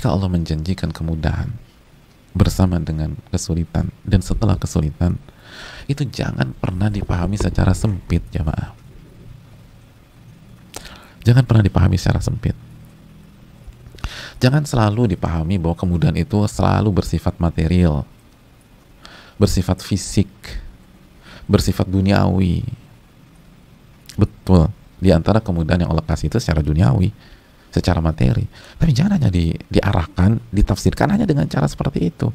ketika Allah menjanjikan kemudahan bersama dengan kesulitan dan setelah kesulitan, itu jangan pernah dipahami secara sempit, jamaah. Jangan pernah dipahami secara sempit. Jangan selalu dipahami bahwa kemudahan itu selalu bersifat material, bersifat fisik, bersifat duniawi. Betul, di antara kemudahan yang Allah kasih itu secara duniawi, secara materi. Tapi jangan hanya diarahkan, ditafsirkan hanya dengan cara seperti itu.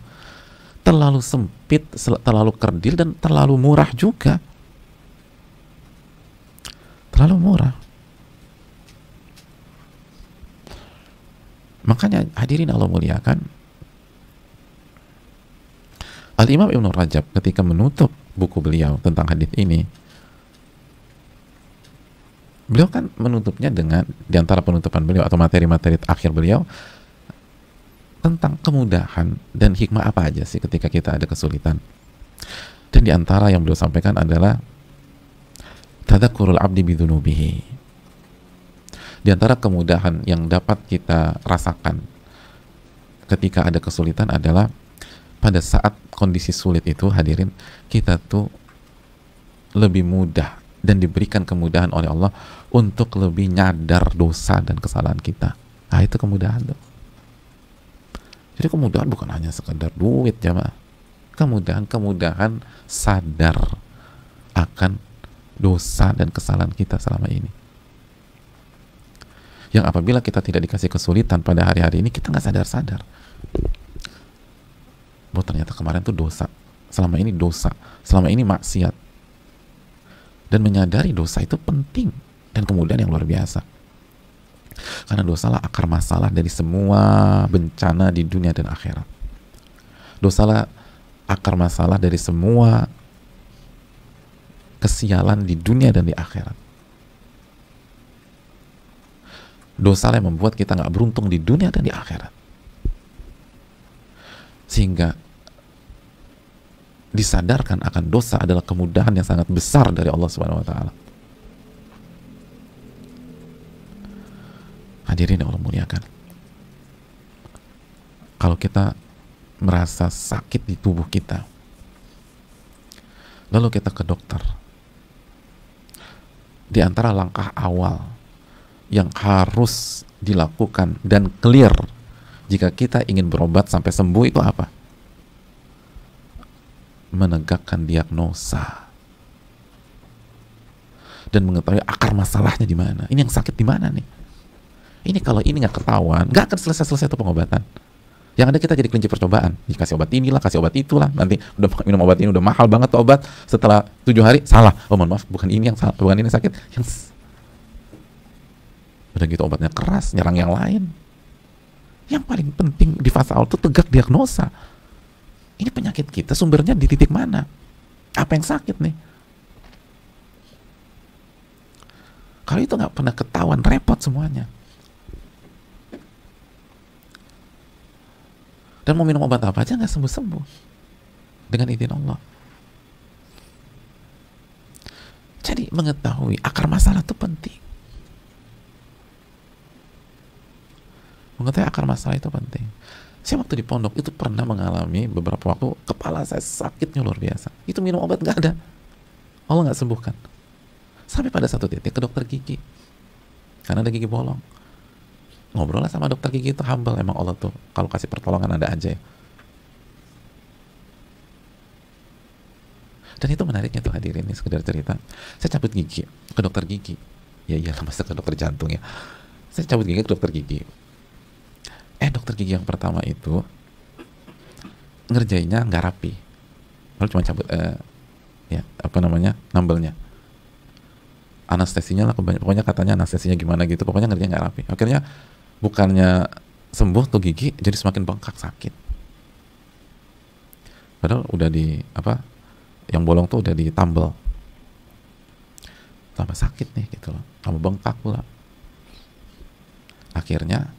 Terlalu sempit, terlalu kerdil, dan terlalu murah juga. Terlalu murah. Makanya hadirin Allah muliakan, Al-Imam Ibn Rajab ketika menutup buku beliau tentang hadis ini, beliau kan menutupnya dengan, diantara penutupan beliau atau materi-materi akhir beliau, tentang kemudahan dan hikmah apa aja sih ketika kita ada kesulitan. Dan diantara yang beliau sampaikan adalah tadzakurul abdi bidzunubihi. Di antara kemudahan yang dapat kita rasakan ketika ada kesulitan adalah pada saat kondisi sulit itu, hadirin, kita tuh lebih mudah dan diberikan kemudahan oleh Allah untuk lebih nyadar dosa dan kesalahan kita. Nah, itu kemudahan tuh. Jadi kemudahan bukan hanya sekedar duit, jamaah. Kemudahan sadar akan dosa dan kesalahan kita selama ini. Yang apabila kita tidak dikasih kesulitan pada hari-hari ini, kita nggak sadar-sadar. Oh, ternyata kemarin tuh dosa. Selama ini dosa. Selama ini maksiat. Dan menyadari dosa itu penting. Dan kemudian yang luar biasa. Karena dosalah akar masalah dari semua bencana di dunia dan akhirat. Dosalah akar masalah dari semua kesialan di dunia dan di akhirat. Dosalah yang membuat kita nggak beruntung di dunia dan di akhirat. Sehingga disadarkan akan dosa adalah kemudahan yang sangat besar dari Allah Subhanahu wa taala. Hadirin yang Allah muliakan. Kalau kita merasa sakit di tubuh kita, lalu kita ke dokter, di antara langkah awal yang harus dilakukan dan clear jika kita ingin berobat sampai sembuh itu apa? Menegakkan diagnosa dan mengetahui akar masalahnya di mana. Ini yang sakit di mana nih? Ini kalau ini nggak ketahuan, nggak akan selesai itu pengobatan. Yang ada kita jadi kelinci percobaan. Dikasih obat inilah, kasih obat itulah. Nanti udah minum obat ini udah mahal banget tuh obat. Setelah 7 hari salah. Oh mohon maaf, bukan ini yang salah, bukan ini sakit. Yang udah gitu obatnya keras, nyerang yang lain. Yang paling penting di fase awal itu tegak diagnosa. Ini penyakit kita sumbernya di titik mana? Apa yang sakit nih? Kalau itu nggak pernah ketahuan, repot semuanya. Dan mau minum obat apa aja nggak sembuh-sembuh dengan izin Allah. Jadi mengetahui akar masalah itu penting. Mengetahui akar masalah itu penting. Saya waktu di pondok itu pernah mengalami beberapa waktu kepala saya sakitnya luar biasa. Itu minum obat nggak ada, Allah nggak sembuhkan. Sampai pada satu titik ke dokter gigi karena ada gigi bolong. Ngobrol lah sama dokter gigi itu, humble emang Allah tuh kalau kasih pertolongan ada aja ya. Dan itu menariknya tuh hadirin, ini sekedar cerita. Saya cabut gigi ke dokter gigi. Ya iya, masa ke dokter jantung ya. Saya cabut gigi ke dokter gigi. Dokter gigi yang pertama itu ngerjainnya nggak rapi. Lalu cuma cabut nambelnya. Anestesinya lah, pokoknya katanya anestesinya gimana gitu. Pokoknya ngerjainnya nggak rapi. Akhirnya bukannya sembuh tuh gigi, jadi semakin bengkak, sakit. Padahal udah yang bolong tuh udah ditambel. Tambah sakit nih gitu loh, tambah bengkak pula. Akhirnya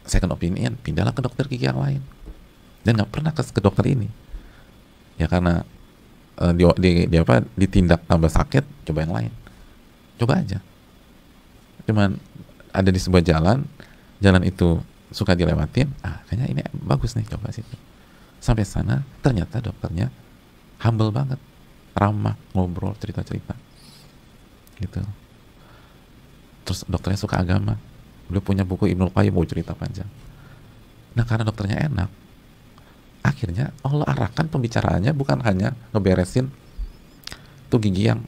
second opinion, pindahlah ke dokter gigi yang lain. Dan nggak pernah ke dokter ini. Ya karena ditindak tambah sakit, coba yang lain. Coba aja. Cuman ada di sebuah jalan itu suka dilewatin, kayaknya ini bagus nih, coba situ. Sampai sana ternyata dokternya humble banget, ramah, ngobrol, cerita-cerita gitu. Terus dokternya suka agama, beliau punya buku Ibnul Qayyim, mau cerita panjang. Nah karena dokternya enak, akhirnya Allah arahkan pembicaraannya bukan hanya ngeberesin tuh gigi yang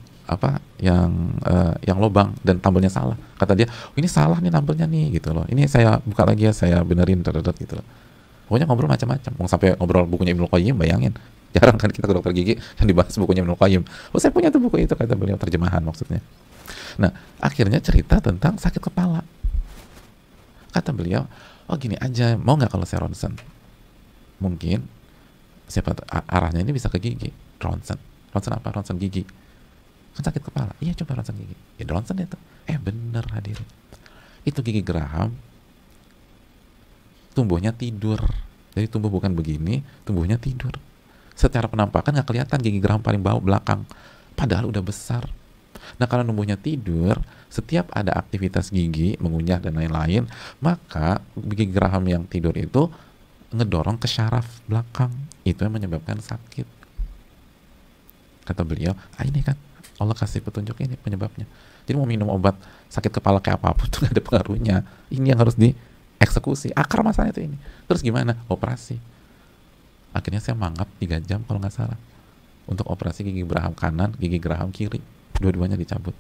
yang lobang dan tambelnya salah. Kata dia, ini salah nih tambelnya nih gitu loh. Ini saya buka lagi ya, saya benerin gitu loh. Pokoknya ngobrol macam-macam. Mau sampai ngobrol bukunya Ibnul Qayyim, bayangin. Jarang kan kita ke dokter gigi yang dibahas bukunya Ibnul Qayyim. Oh saya punya tuh buku itu, kata beliau, terjemahan maksudnya. Nah akhirnya cerita tentang sakit kepala. Kata beliau, oh gini aja, mau nggak kalau saya ronsen? Mungkin siapa arahnya ini bisa ke gigi. Ronsen apa? Ronsen gigi. Kan sakit kepala. Iya coba ronsen gigi. Ya ronsen itu. Bener hadirin. Itu gigi geraham tumbuhnya tidur. Jadi tumbuh bukan begini, tumbuhnya tidur. Secara penampakan nggak kelihatan gigi geraham paling bawah belakang. Padahal udah besar. Nah kalau tumbuhnya tidur, setiap ada aktivitas gigi, mengunyah dan lain-lain, maka gigi geraham yang tidur itu ngedorong ke syaraf belakang. Itu yang menyebabkan sakit. Kata beliau, ini kan Allah kasih petunjuk, ini penyebabnya. Jadi mau minum obat sakit kepala kayak apapun tuh gak ada pengaruhnya. Ini yang harus dieksekusi. Akar masalahnya itu ini. Terus gimana? Operasi. Akhirnya saya mangap 3 jam kalau nggak salah untuk operasi gigi geraham kanan, gigi geraham kiri. Dua-duanya dicabut.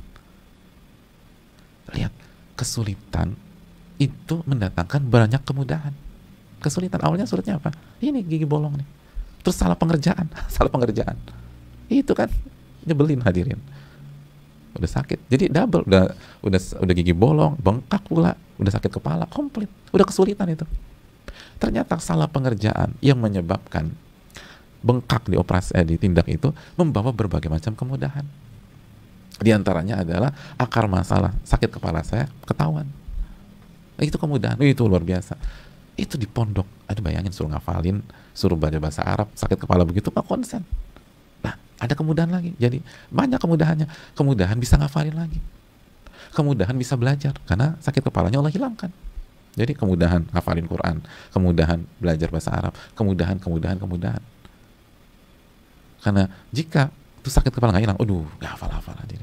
Lihat, kesulitan itu mendatangkan banyak kemudahan. Kesulitan awalnya sulitnya apa? Ini gigi bolong nih. Terus salah pengerjaan. Itu kan nyebelin hadirin. Udah sakit, jadi double, udah gigi bolong, bengkak pula, udah sakit kepala, komplit, udah kesulitan itu. Ternyata salah pengerjaan yang menyebabkan bengkak di operasi, ditindak itu membawa berbagai macam kemudahan. Di antaranya adalah akar masalah sakit kepala saya ketahuan. Itu kemudahan, itu luar biasa. Itu di pondok, bayangin suruh ngafalin, suruh baca bahasa Arab, sakit kepala begitu nggak konsen. Ada kemudahan lagi, jadi banyak kemudahannya. Kemudahan bisa ngafalin lagi, kemudahan bisa belajar karena sakit kepalanya Allah hilangkan. Jadi kemudahan ngafalin Quran, kemudahan belajar bahasa Arab, kemudahan. Karena jika itu sakit kepala nggak hilang, nggak hafal aja.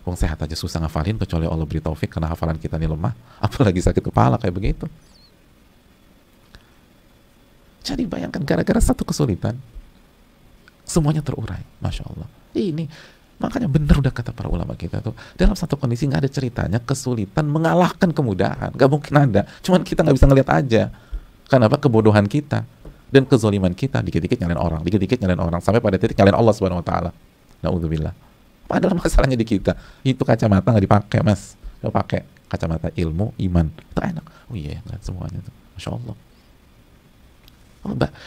Wong sehat aja susah ngafalin, kecuali Allah beri taufik karena hafalan kita ini lemah, apalagi sakit kepala kayak begitu. Jadi bayangkan gara-gara satu kesulitan semuanya terurai, masya Allah. Ini makanya benar udah kata para ulama kita tuh, dalam satu kondisi nggak ada ceritanya kesulitan mengalahkan kemudahan, nggak mungkin ada. Cuman kita nggak bisa ngeliat aja. Kenapa? Kebodohan kita dan kezaliman kita, dikit-dikit nyalain orang, sampai pada titik nyalain Allah Subhanahu Wa Taala. Naudzubillah. Padahal masalahnya di kita. Itu kacamata nggak dipakai, mas. Kalau pakai kacamata ilmu, iman, itu enak. Oh iya, nggak semuanya tuh, masya Allah.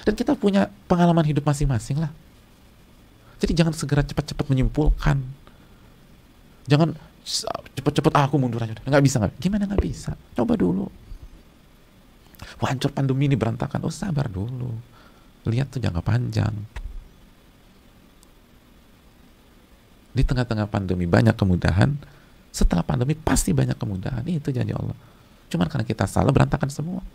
Dan kita punya pengalaman hidup masing-masing lah. Jadi jangan segera cepat-cepat menyimpulkan. Jangan cepat-cepat aku mundur aja. Nggak bisa. Gimana nggak bisa? Coba dulu. Wah, hancur pandemi ini berantakan. Sabar dulu. Lihat tuh jangka panjang. Di tengah-tengah pandemi banyak kemudahan. Setelah pandemi pasti banyak kemudahan. Itu janji Allah. Cuman karena kita salah berantakan semua.